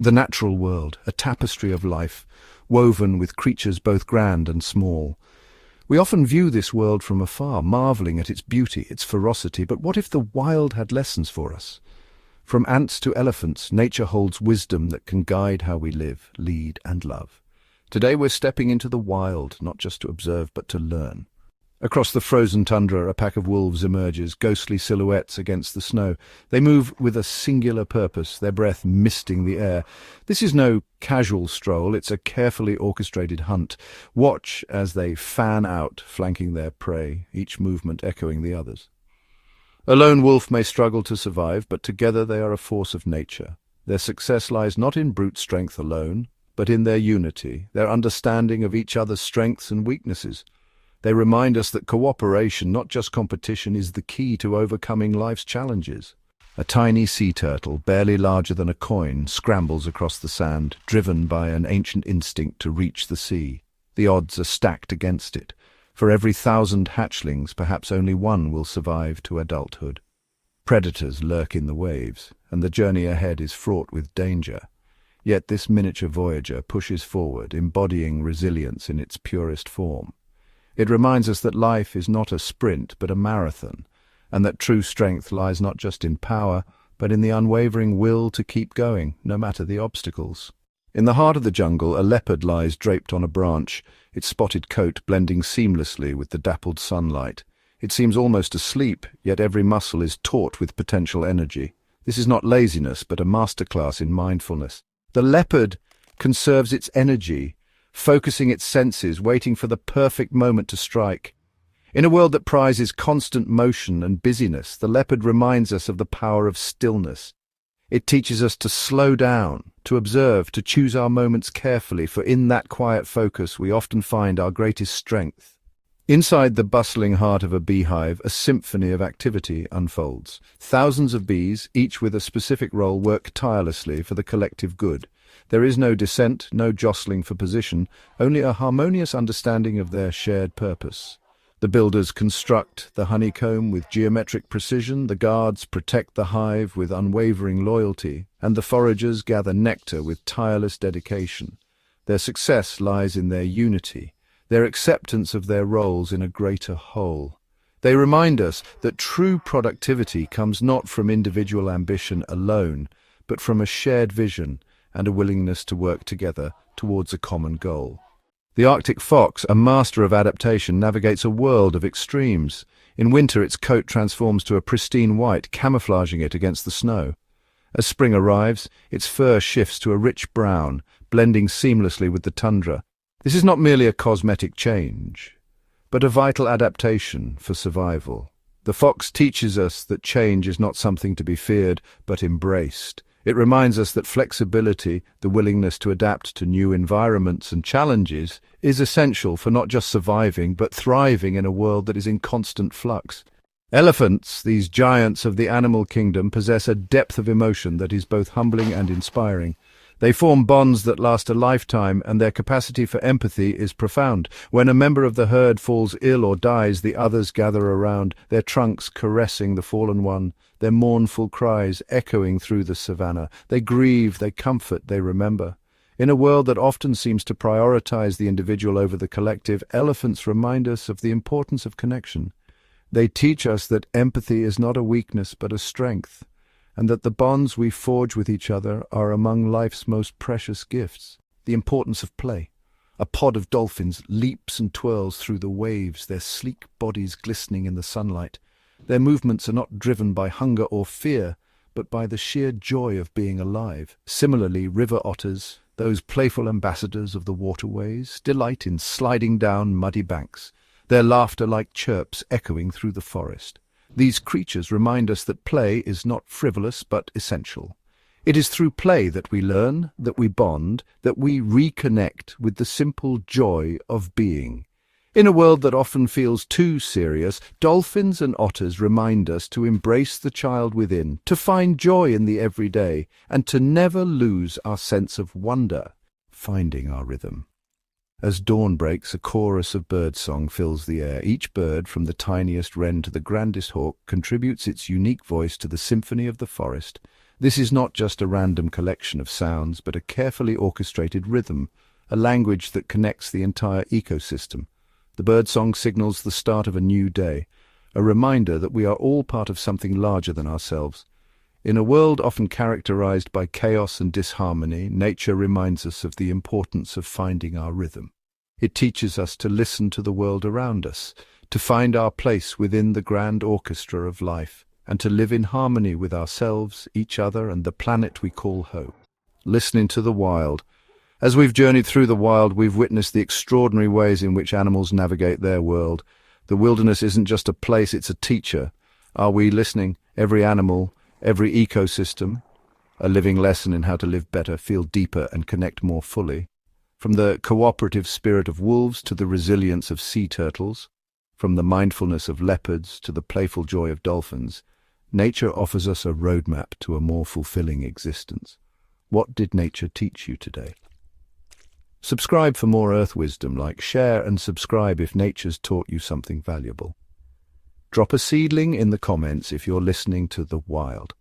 The natural world, a tapestry of life, woven with creatures both grand and small. We often view this world from afar, marveling at its beauty, its ferocity, but what if the wild had lessons for us? From ants to elephants, nature holds wisdom that can guide how we live, lead, and love. Today we're stepping into the wild, not just to observe, but to learn. Across the frozen tundra, a pack of wolves emerges, ghostly silhouettes against the snow. They move with a singular purpose, their breath misting the air. This is no casual stroll, it's a carefully orchestrated hunt. Watch as they fan out, flanking their prey, each movement echoing the others. A lone wolf may struggle to survive, but together they are a force of nature. Their success lies not in brute strength alone, but in their unity, their understanding of each other's strengths and weaknesses. They remind us that cooperation, not just competition, is the key to overcoming life's challenges. A tiny sea turtle, barely larger than a coin, scrambles across the sand, driven by an ancient instinct to reach the sea. The odds are stacked against it. For every 1,000 hatchlings, perhaps only one will survive to adulthood. Predators lurk in the waves, and the journey ahead is fraught with danger. Yet this miniature voyager pushes forward, embodying resilience in its purest form. It reminds us that life is not a sprint, but a marathon, and that true strength lies not just in power, but in the unwavering will to keep going, no matter the obstacles. In the heart of the jungle, a leopard lies draped on a branch, its spotted coat blending seamlessly with the dappled sunlight. It seems almost asleep, yet every muscle is taut with potential energy. This is not laziness, but a masterclass in mindfulness. The leopard conserves its energy, focusing its senses, waiting for the perfect moment to strike. In a world that prizes constant motion and busyness, the leopard reminds us of the power of stillness. It teaches us to slow down, to observe, to choose our moments carefully, for in that quiet focus we often find our greatest strength. Inside the bustling heart of a beehive, a symphony of activity unfolds. Thousands of bees, each with a specific role, work tirelessly for the collective good. There is no dissent, no jostling for position, only a harmonious understanding of their shared purpose. The builders construct the honeycomb with geometric precision, the guards protect the hive with unwavering loyalty, and the foragers gather nectar with tireless dedication. Their success lies in their unity, their acceptance of their roles in a greater whole. They remind us that true productivity comes not from individual ambition alone, but from a shared vision and a willingness to work together towards a common goal. The Arctic fox, a master of adaptation, navigates a world of extremes. In winter, its coat transforms to a pristine white, camouflaging it against the snow. As spring arrives, its fur shifts to a rich brown, blending seamlessly with the tundra. This is not merely a cosmetic change, but a vital adaptation for survival. The fox teaches us that change is not something to be feared, but embraced. It reminds us that flexibility, the willingness to adapt to new environments and challenges, is essential for not just surviving, but thriving in a world that is in constant flux. Elephants, these giants of the animal kingdom, possess a depth of emotion that is both humbling and inspiring. They form bonds that last a lifetime, and their capacity for empathy is profound. When a member of the herd falls ill or dies, the others gather around, their trunks caressing the fallen one, their mournful cries echoing through the savannah. They grieve, they comfort, they remember. In a world that often seems to prioritize the individual over the collective, elephants remind us of the importance of connection. They teach us that empathy is not a weakness but a strength, and that the bonds we forge with each other are among life's most precious gifts. The importance of play. A pod of dolphins leaps and twirls through the waves, their sleek bodies glistening in the sunlight. Their movements are not driven by hunger or fear, but by the sheer joy of being alive. Similarly, river otters, those playful ambassadors of the waterways, delight in sliding down muddy banks, their laughter like chirps echoing through the forest. These creatures remind us that play is not frivolous but essential. It is through play that we learn, that we bond, that we reconnect with the simple joy of being. In a world that often feels too serious, dolphins and otters remind us to embrace the child within, to find joy in the everyday, and to never lose our sense of wonder, finding our rhythm. As dawn breaks, a chorus of birdsong fills the air. Each bird, from the tiniest wren to the grandest hawk, contributes its unique voice to the symphony of the forest. This is not just a random collection of sounds, but a carefully orchestrated rhythm, a language that connects the entire ecosystem. The birdsong signals the start of a new day, a reminder that we are all part of something larger than ourselves. In a world often characterized by chaos and disharmony, nature reminds us of the importance of finding our rhythm. It teaches us to listen to the world around us, to find our place within the grand orchestra of life, and to live in harmony with ourselves, each other, and the planet we call home. Listening to the wild. As we've journeyed through the wild, we've witnessed the extraordinary ways in which animals navigate their world. The wilderness isn't just a place, it's a teacher. Are we listening? Every animal, every ecosystem, a living lesson in how to live better, feel deeper, and connect more fully. From the cooperative spirit of wolves to the resilience of sea turtles, from the mindfulness of leopards to the playful joy of dolphins, nature offers us a roadmap to a more fulfilling existence. What did nature teach you today? Subscribe for more Earth wisdom, share and subscribe if nature's taught you something valuable. Drop a seedling in the comments if you're listening to the wild.